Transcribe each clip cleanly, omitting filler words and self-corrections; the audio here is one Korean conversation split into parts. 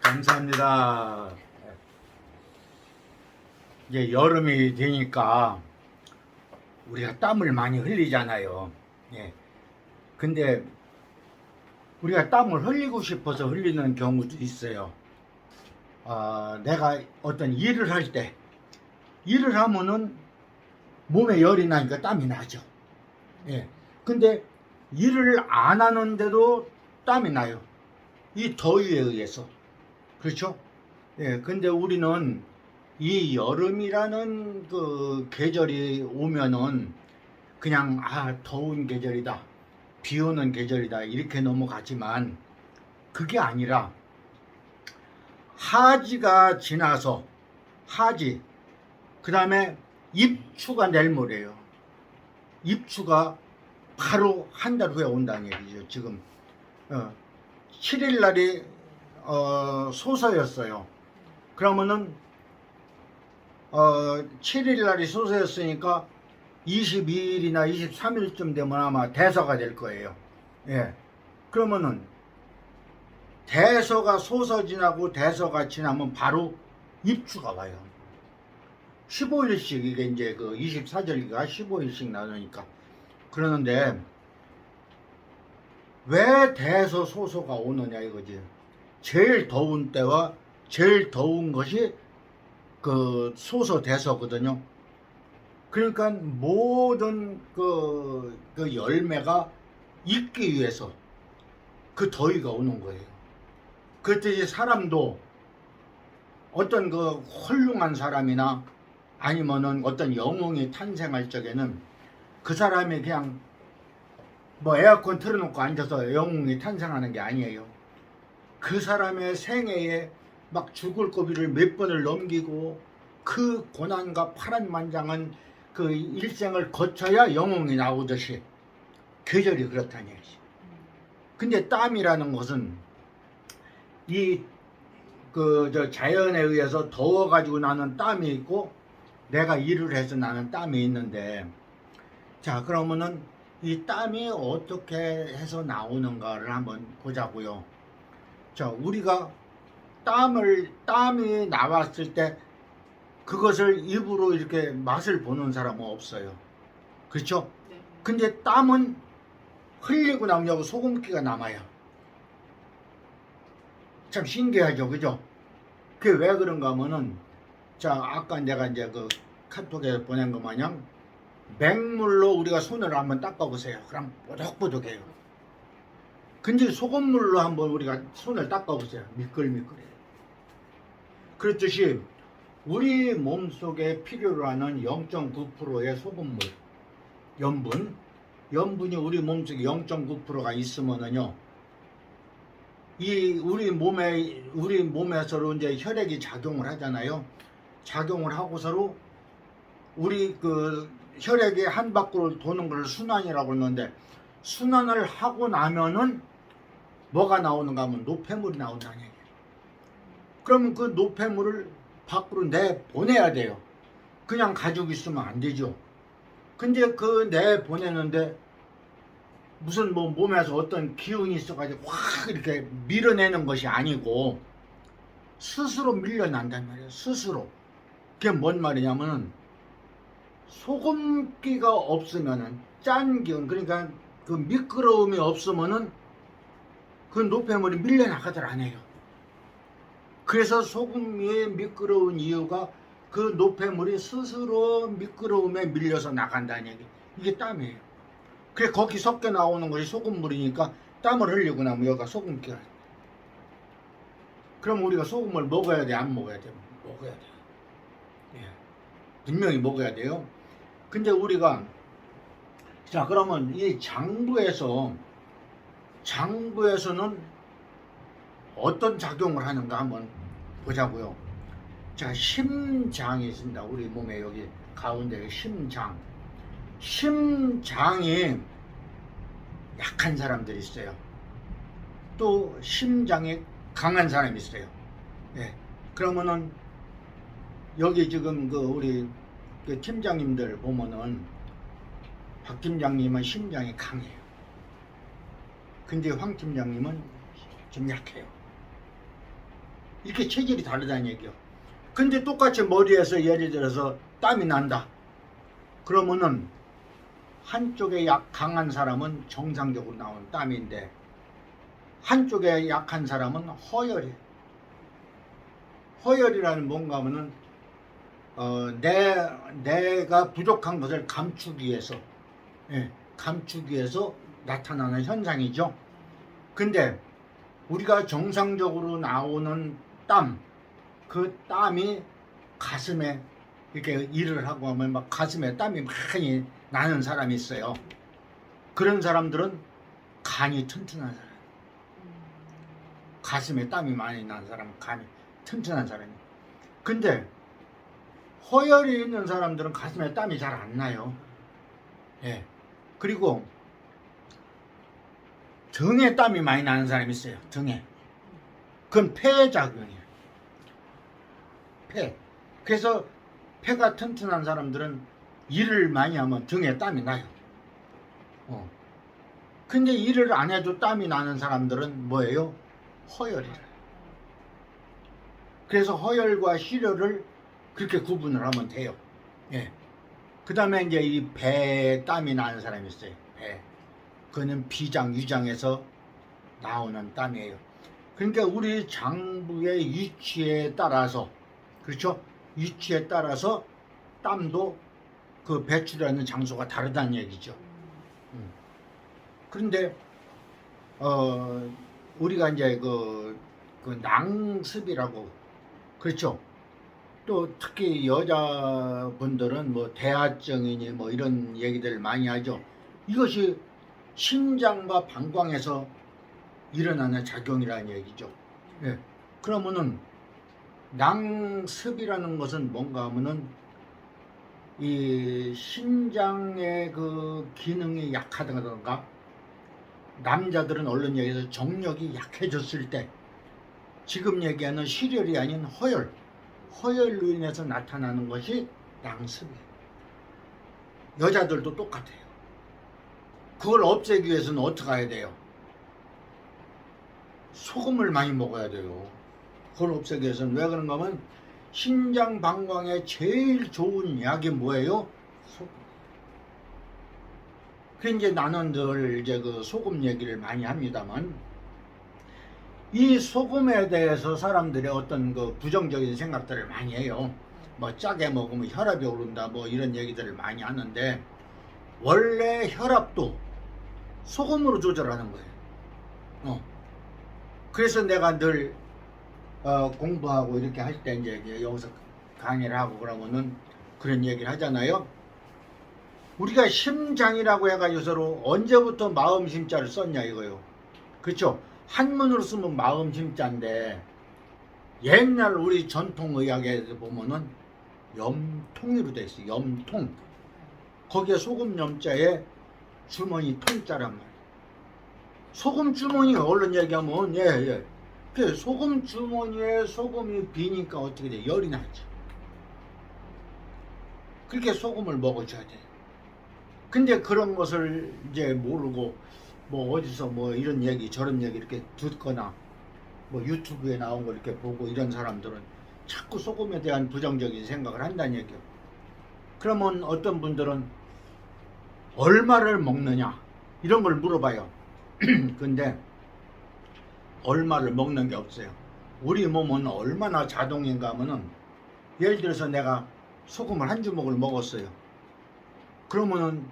감사합니다. 이제 여름이 되니까 우리가 땀을 많이 흘리잖아요. 예. 근데 우리가 땀을 흘리고 싶어서 흘리는 경우도 있어요. 내가 어떤 일을 할 때, 일을 하면은 몸에 열이 나니까 땀이 나죠. 예. 근데 일을 안 하는데도 땀이 나요. 이 더위에 의해서. 그렇죠? 예. 근데 우리는 이 여름이라는 그 계절이 오면은 그냥 더운 계절이다, 비 오는 계절이다 이렇게 넘어가지만 그게 아니라 하지가 지나서 하지, 그 다음에 입추가 내일 모레요. 입추가 바로 한 달 후에 온다는 얘기죠. 지금 7일 날이 소서였어요. 그러면은 7일 날이 소서였으니까 22일이나 23일쯤 되면 아마 대서가 될 거예요. 예. 그러면은 대서가 소서 지나고 대서가 지나면 바로 입추가 와요. 15일씩, 이게 이제 그 24절기가 15일씩 나누니까. 그러는데 왜 대서 소서가 오느냐 이거지. 제일 더운 때와 제일 더운 것이 그 소서 대서거든요. 그러니까 모든 그 열매가 익기 위해서 그 더위가 오는 거예요. 그때 사람도 어떤 그 훌륭한 사람이나 아니면은 어떤 영웅이 탄생할 적에는 그 사람이 그냥 뭐 에어컨 틀어놓고 앉아서 영웅이 탄생하는 게 아니에요. 그 사람의 생애에 막 죽을 고비를 몇 번을 넘기고 그 고난과 파란만장한 그 일생을 거쳐야 영웅이 나오듯이 계절이 그렇다는 얘기지. 근데 땀이라는 것은 이 자연에 의해서 더워가지고 나는 땀이 있고 내가 일을 해서 나는 땀이 있는데, 자 그러면은 이 땀이 어떻게 해서 나오는가를 한번 보자고요. 자, 우리가 땀이 나왔을 때 그것을 입으로 이렇게 맛을 보는 사람은 없어요. 그렇죠? 네. 근데 땀은 흘리고 나면 소금기가 남아요. 참 신기하죠, 그죠? 그게 왜 그런가 하면은, 자, 아까 내가 이제 그 카톡에 보낸 것 마냥 맹물로 우리가 손을 한번 닦아보세요. 그럼 뽀득뽀득해요. 근데 소금물로 한번 우리가 손을 닦아보세요. 미끌미끌해요. 그렇듯이 우리 몸속에 필요로 하는 0.9%의 소금물, 염분이 우리 몸속에 0.9%가 있으면은요, 우리 몸에서로 이제 혈액이 작용을 하잖아요. 작용을 하고서로 우리 그 혈액이 한 바퀴로 도는 걸 순환이라고 그러는데, 순환을 하고 나면은 뭐가 나오는가 하면 노폐물이 나온다는 얘기예요. 그러면 그 노폐물을 밖으로 내보내야 돼요. 그냥 가지고 있으면 안 되죠. 근데 그 내보내는데 무슨 뭐 몸에서 어떤 기운이 있어가지고 확 이렇게 밀어내는 것이 아니고 스스로 밀려난단 말이에요. 스스로. 그게 뭔 말이냐면은 소금기가 없으면은, 짠 기운, 그러니까 그 미끄러움이 없으면은 그 노폐물이 밀려나가들 안 해요. 그래서 소금이 미끄러운 이유가 그 노폐물이 스스로 미끄러움에 밀려서 나간다는 얘기. 이게 땀이에요. 그래 거기 섞여 나오는 것이 소금물이니까 땀을 흘리고 나면 여기가 소금기가. 그럼 우리가 소금을 먹어야 돼, 안 먹어야 돼? 먹어야 돼. 예. 분명히 먹어야 돼요. 근데 우리가, 자 그러면 이 장부에서는 어떤 작용을 하는가 한번 보자고요. 자, 심장이 있습니다. 우리 몸에 여기 가운데 심장이 약한 사람들이 있어요. 또 심장이 강한 사람이 있어요. 예. 그러면은 여기 지금 우리 팀장님들 보면은 박 팀장님은 심장이 강해요. 근데 황 팀장님은 좀 약해요. 이렇게 체질이 다르다는 얘기요. 근데 똑같이 머리에서 예를 들어서 땀이 난다. 그러면은 한쪽에 강한 사람은 정상적으로 나오는 땀인데 한쪽에 약한 사람은 허열이에요. 허열이라는 뭔가 하면은 내가 부족한 것을 감추기 위해서, 예, 감추기 위해서 나타나는 현상이죠. 근데 우리가 정상적으로 나오는 땀, 그 땀이 가슴에 이렇게 일을 하고 하면 막 가슴에 땀이 많이 나는 사람이 있어요. 그런 사람들은 간이 튼튼한 사람. 가슴에 땀이 많이 나는 사람은 간이 튼튼한 사람이에요. 근데 허열이 있는 사람들은 가슴에 땀이 잘 안 나요. 예. 그리고 등에 땀이 많이 나는 사람이 있어요. 등에. 그건 폐작용이에요. 폐. 그래서 폐가 튼튼한 사람들은 일을 많이 하면 등에 땀이 나요. 근데 일을 안 해도 땀이 나는 사람들은 뭐예요? 허열이라. 그래서 허열과 실열을 그렇게 구분을 하면 돼요. 예. 그 다음에 이제 이 배에 땀이 나는 사람이 있어요. 배. 그거는 비장, 위장에서 나오는 땀이에요. 그러니까 우리 장부의 위치에 따라서, 그렇죠? 위치에 따라서 땀도 그 배출하는 장소가 다르다는 얘기죠. 그런데 우리가 이제 그 낭습이라고, 그렇죠? 또 특히 여자분들은 뭐 대하증이니 뭐 이런 얘기들 많이 하죠. 이것이 심장과 방광에서 일어나는 작용이라는 얘기죠. 예. 그러면은 낭습이라는 것은 뭔가 하면은 이 심장의 그 기능이 약하다던가, 남자들은 얼른 얘기해서 정력이 약해졌을 때, 지금 얘기하는 실혈이 아닌 허열로 인해서 나타나는 것이 낭습이에요. 여자들도 똑같아요. 그걸 없애기 위해서는 어떻게 해야 돼요? 소금을 많이 먹어야 돼요. 그걸 없애기 위해서는. 왜 그런가 하면 심장 방광에 제일 좋은 약이 뭐예요? 소금. 그 이제 나는 늘 이제 그 소금 얘기를 많이 합니다만, 이 소금에 대해서 사람들이 어떤 그 부정적인 생각들을 많이 해요. 뭐 짜게 먹으면 혈압이 오른다 뭐 이런 얘기들을 많이 하는데, 원래 혈압도 소금으로 조절하는 거예요. 그래서 내가 늘 공부하고 이렇게 할 때 이제 여기서 강의를 하고 그러면은 그런 얘기를 하잖아요. 우리가 심장이라고 해가지고서로 언제부터 마음 심자를 썼냐 이거요. 그렇죠? 한문으로 쓰면 마음 심자인데, 옛날 우리 전통의학에 보면은 염통으로 돼 있어요. 염통. 거기에 소금 염자에 주머니 통자란 말이에요. 소금 주머니가 얼른 얘기하면 예. 그 소금 주머니에 소금이 비니까 어떻게 돼? 열이 나죠. 그렇게 소금을 먹어줘야 돼. 근데 그런 것을 이제 모르고 뭐 어디서 뭐 이런 얘기 저런 얘기 이렇게 듣거나 뭐 유튜브에 나온 걸 이렇게 보고 이런 사람들은 자꾸 소금에 대한 부정적인 생각을 한다는 얘기예요. 그러면 어떤 분들은 얼마를 먹느냐 이런 걸 물어봐요. 근데 얼마를 먹는 게 없어요. 우리 몸은 얼마나 자동인가 하면은, 예를 들어서 내가 소금을 한 주먹을 먹었어요. 그러면은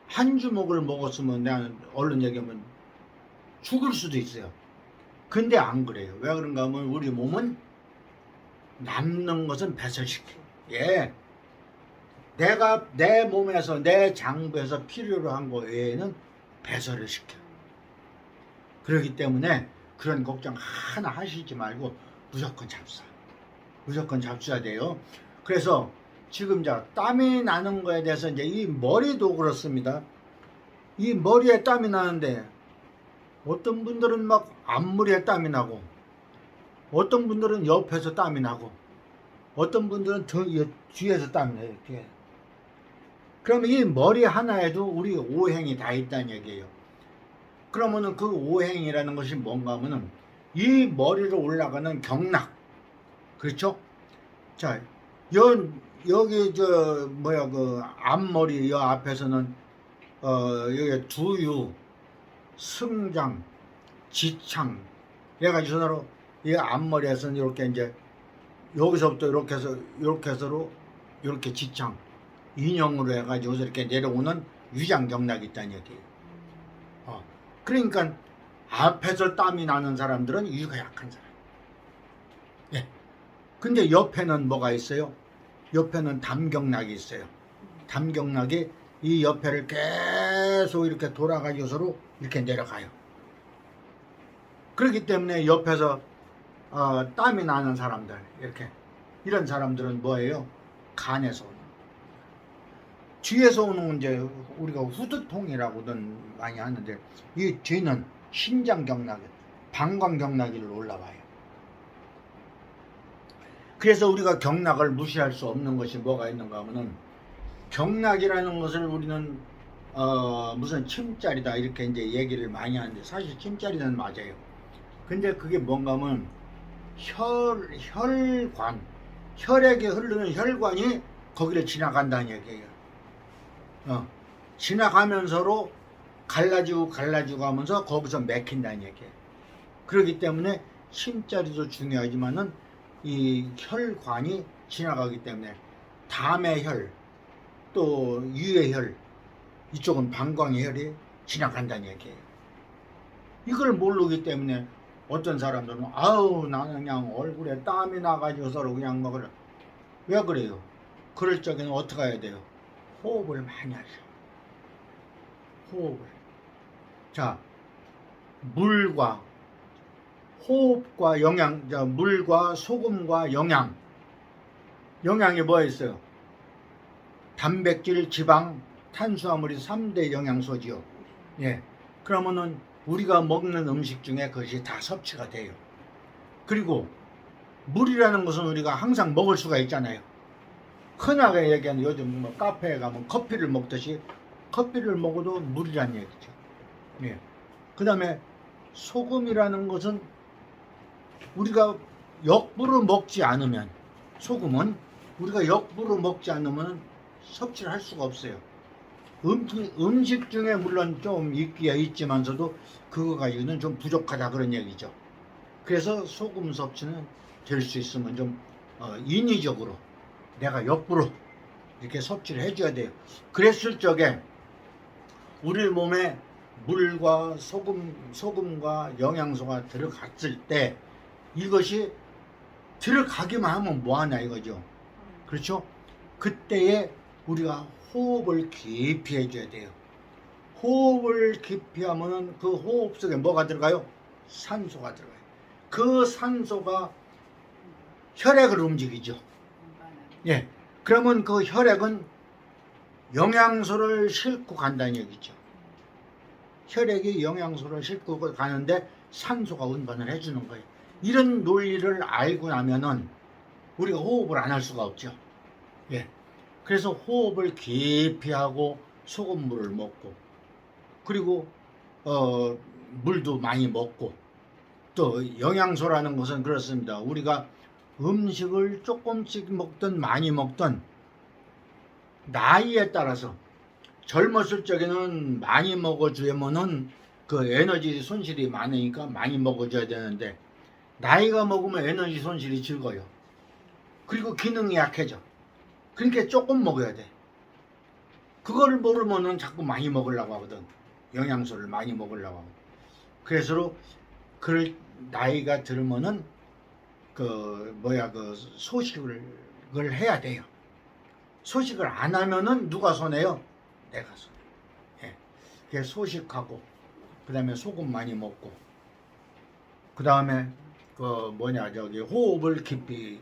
한 주먹을 먹었으면 내가 얼른 얘기하면 죽을 수도 있어요. 근데 안 그래요. 왜 그런가 하면 우리 몸은 남는 것은 배설시켜요. 예. 내가 내 몸에서 내 장부에서 필요로 한 거 외에는 배설을 시켜. 그렇기 때문에 그런 걱정 하나 하시지 말고 무조건 잡숴. 무조건 잡숴야 돼요. 그래서 지금 땀이 나는 거에 대해서 이제 이 머리도 그렇습니다. 이 머리에 땀이 나는데 어떤 분들은 막 앞머리에 땀이 나고, 어떤 분들은 옆에서 땀이 나고, 어떤 분들은 뒤에서 땀이 나요. 이렇게. 그러면 이 머리 하나에도 우리 오행이 다 있다는 얘기예요. 그러면은 그 오행이라는 것이 뭔가 하면은 이 머리로 올라가는 경락, 그렇죠? 자, 여기 저 뭐야 그 앞머리 여 앞에서는 여기 두유, 승장, 지창 해가지고 이 앞머리에서는 이렇게 이제 여기서부터 이렇게 해서로 이렇게 지창 인형으로 해가지고 이렇게 내려오는 위장경락이 있다는 얘기예요. 그러니까 앞에서 땀이 나는 사람들은 위가 약한 사람. 예. 근데 옆에는 뭐가 있어요? 옆에는 담경락이 있어요. 담경락이 이 옆에를 계속 이렇게 돌아가지고서로 이렇게 내려가요. 그렇기 때문에 옆에서 땀이 나는 사람들, 이렇게 이런 사람들은 뭐예요? 간에서 오는. 뒤에서 오는 이제 우리가 후두통이라고든 많이 하는데, 이 뒤는 신장경락, 방광경락으로 올라와요. 그래서 우리가 경락을 무시할 수 없는 것이 뭐가 있는가 하면은, 경락이라는 것을 우리는 무슨 침자리다 이렇게 이제 얘기를 많이 하는데, 사실 침자리는 맞아요. 근데 그게 뭔가 하면 혈관, 혈액에 흐르는 혈관이 거기를 지나간다는 얘기예요. 지나가면서로 갈라지고 하면서 거기서 맥힌다는 얘기예요. 그렇기 때문에 침자리도 중요하지만은 이 혈관이 지나가기 때문에 담의 혈, 또 유의 혈, 이쪽은 방광의 혈이 지나간다는 얘기예요. 이걸 모르기 때문에 어떤 사람들은 아우 나는 그냥 얼굴에 땀이 나가지고서 그냥 뭐 그래. 왜 그래요? 그럴 적에는 어떻게 해야 돼요? 호흡을 많이 하셔. 호흡을. 자, 물과 호흡과 영양, 자, 물과 소금과 영양이 뭐가 있어요? 단백질, 지방, 탄수화물이 3대 영양소지요. 예. 그러면은 우리가 먹는 음식 중에 그것이 다 섭취가 돼요. 그리고 물이라는 것은 우리가 항상 먹을 수가 있잖아요. 흔하게 얘기하는 요즘 뭐 카페에 가면 커피를 먹듯이 커피를 먹어도 물이란 얘기죠. 예. 그 다음에 소금이라는 것은 우리가 역부로 먹지 않으면, 소금은 우리가 역부로 먹지 않으면 섭취를 할 수가 없어요. 음식 중에 물론 좀 있기야 있지만서도 그거 가지고는 좀 부족하다 그런 얘기죠. 그래서 소금 섭취는 될 수 있으면 좀 인위적으로 내가 역부로 이렇게 섭취를 해줘야 돼요. 그랬을 적에 우리 몸에 물과 소금과 영양소가 들어갔을 때 이것이 들어가기만 하면 뭐하냐 이거죠. 그렇죠? 그때에 우리가 호흡을 깊이 해줘야 돼요. 호흡을 깊이 하면은 그 호흡 속에 뭐가 들어가요? 산소가 들어가요. 그 산소가 혈액을 움직이죠. 예. 그러면 그 혈액은 영양소를 싣고 간다는 얘기죠. 혈액이 영양소를 싣고 가는데 산소가 운반을 해주는 거예요. 이런 논리를 알고 나면은 우리가 호흡을 안 할 수가 없죠. 예. 그래서 호흡을 깊이 하고 소금물을 먹고, 그리고 물도 많이 먹고, 또 영양소라는 것은 그렇습니다. 우리가 음식을 조금씩 먹든 많이 먹든 나이에 따라서 젊었을 적에는 많이 먹어주면은 그 에너지 손실이 많으니까 많이 먹어줘야 되는데, 나이가 먹으면 에너지 손실이 적어요. 그리고 기능이 약해져. 그러니까 조금 먹어야 돼. 그거를 모르면은 자꾸 많이 먹으려고 하거든. 영양소를 많이 먹으려고 하고. 그래서 그 나이가 들면은 그 소식을 해야 돼요. 소식을 안 하면은 누가 손해요? 내가 손해. 예. 그래서 소식하고, 그 다음에 소금 많이 먹고, 그 다음에 호흡을 깊이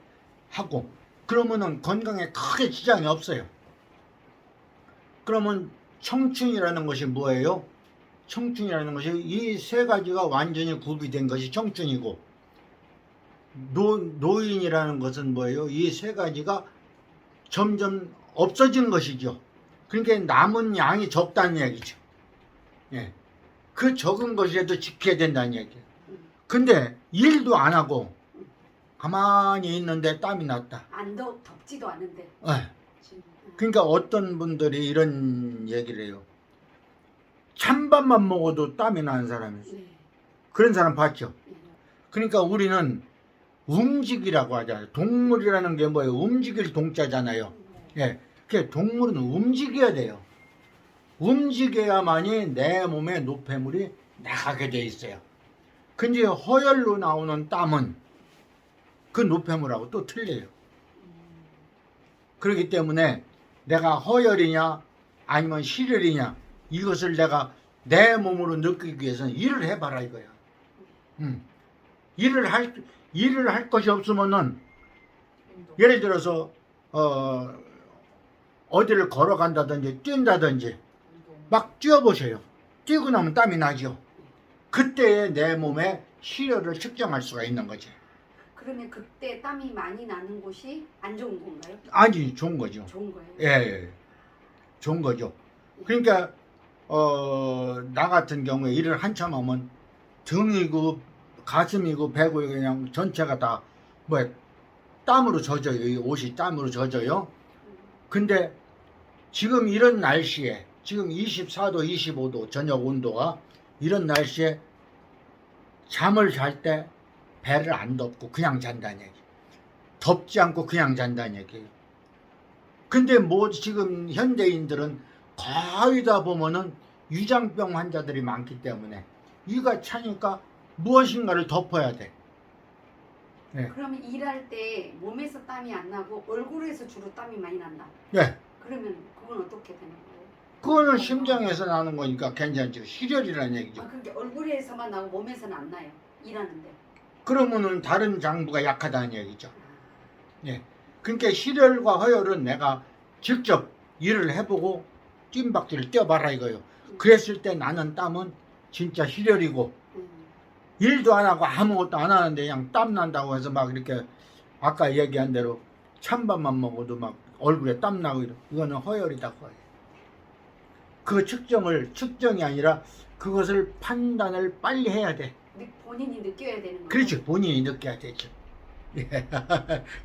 하고, 그러면은 건강에 크게 지장이 없어요. 그러면 청춘이라는 것이 뭐예요? 청춘이라는 것이 이 세 가지가 완전히 구비된 것이 청춘이고, 노인이라는 것은 뭐예요? 이 세 가지가 점점 없어지는 것이죠. 그러니까 남은 양이 적다는 얘기죠. 예. 그 적은 것이라도 지켜야 된다는 얘기예요. 근데 일도 안 하고 가만히 있는데 땀이 났다. 덥지도 않은데. 예. 지금. 그러니까 어떤 분들이 이런 얘기를 해요. 찬밥만 먹어도 땀이 나는 사람이 있어요. 네. 그런 사람 봤죠? 네. 그러니까 우리는 움직이라고 하잖아요. 동물이라는 게 뭐예요? 움직일 동자잖아요. 예. 그 동물은 움직여야 돼요. 움직여야만이 내 몸에 노폐물이 나가게 돼 있어요. 근데 허열로 나오는 땀은 그 노폐물하고 또 틀려요. 그렇기 때문에 내가 허열이냐 아니면 실혈이냐 이것을 내가 내 몸으로 느끼기 위해서는 일을 해봐라 이거야. 일을 할 것이 없으면은 예를 들어서 어디를 걸어간다든지 뛴다든지 막 뛰어보세요. 뛰고 나면 땀이 나죠. 그때에 내 몸의 시혈을 측정할 수가 있는 거지. 그러면 그때 땀이 많이 나는 곳이 안 좋은 건가요? 아니 좋은 거죠. 좋은 거예요? 예, 좋은 거죠. 그러니까 나 같은 경우에 일을 한참 하면 등이고 가슴이고 배고 그냥 전체가 다 뭐 땀으로 젖어요. 이 옷이 땀으로 젖어요. 근데 지금 이런 날씨에 지금 24도 25도 저녁 온도가 이런 날씨에 잠을 잘 때 배를 안 덮고 그냥 잔다는 얘기. 덮지 않고 그냥 잔다는 얘기예요. 근데 뭐 지금 현대인들은 거의 다 보면은 위장병 환자들이 많기 때문에 이가 차니까 무엇인가를 덮어야 돼. 네. 그러면 일할 때 몸에서 땀이 안 나고 얼굴에서 주로 땀이 많이 난다. 네. 그러면 그건 어떻게 되는 거예요? 그거는 심장에서 나는 거니까 괜찮죠. 실혈이라는 얘기죠. 그러니까 얼굴에서만 나고 몸에서는 안 나요. 일하는데. 그러면은 다른 장부가 약하다는 얘기죠. 예. 그러니까 실혈과 허혈은 내가 직접 일을 해보고 뜀박질을 뛰어봐라 이거예요. 그랬을 때 나는 땀은 진짜 실혈이고 일도 안 하고 아무것도 안 하는데 그냥 땀 난다고 해서 막 이렇게 아까 얘기한 대로 찬밥만 먹어도 막 얼굴에 땀 나고 이거는 허혈이다 허혈. 그 측정이 아니라 그것을 판단을 빨리 해야 돼. 본인이 느껴야 되는 거예요. 그렇죠. 본인이 느껴야 되죠. 예.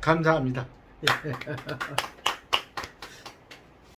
감사합니다. 예.